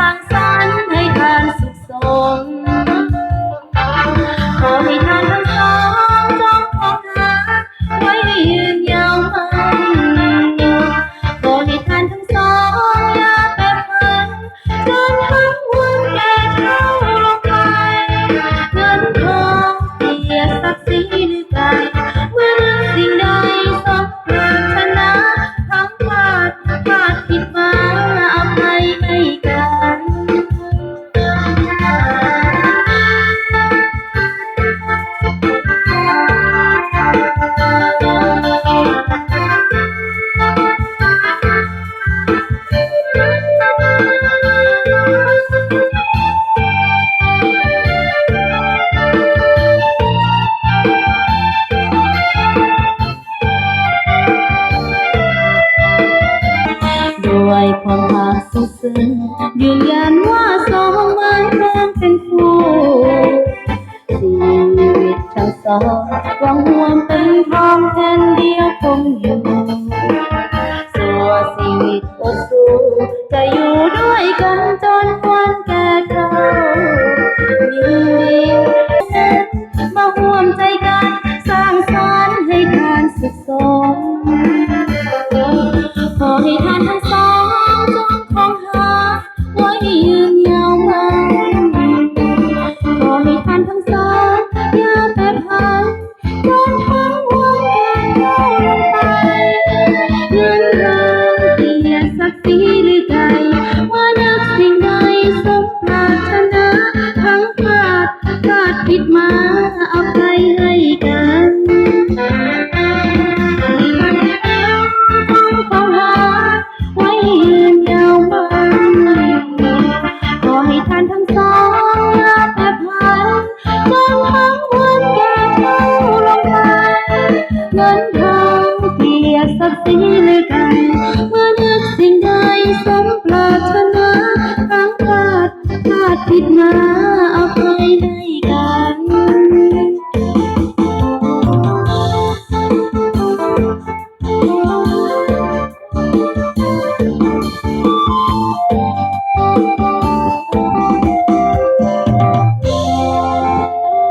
างสรรค์ให้ทานสุขสมขอให้ทานทั้งสองจงคงหาไว้ยืนยาวมันขอให้ทานทั้งสองอย่าแปรผันจนทั้งวันแก่เฒ่าลงไปเงินทองเกียรติศักดิ์ศรีหรือไกลเมื่อนึกสิ่งใดสมปรารถนาทั้งพลาดผิดมาอภัยให้กัน ด้วยความรักซึ้งยืนยันว่าสองไม้แรงเป็นคู่ชีวิตทั้งสองหวังรวมเป็นทองแผ่นเดียวคงอยู่สัวชีวิตอดสู้จะอยู่ด้วยกันจนวันแก่เฒ่ามีมาร่วมใจกันสร้างสรรค์ให้ทานสุขสมขอให้ทานทั้งสองจงคงหาไว้ยืนยาวมันขอให้ทานทั้งสองอย่าแปรผันจนทั้งวันแก่เฒ่าลงไปเงินรางเกียรติศักดิ์ศรีหรือไกลว่านักสิ่งใดสมปรารถนาทั้งพลาดผิดมาอภัยให้กันไว้ยืนยาวมันขอให้ท่านทั้งสองอย่าแปรผันจนทั้งวันแก่เฒ่าลงไปเงินทองเกียรติศักดิ์ศรีหรือไกลเมื่อนึกสิ่งใดสมปรารถนาทั้งพลาดผิดมา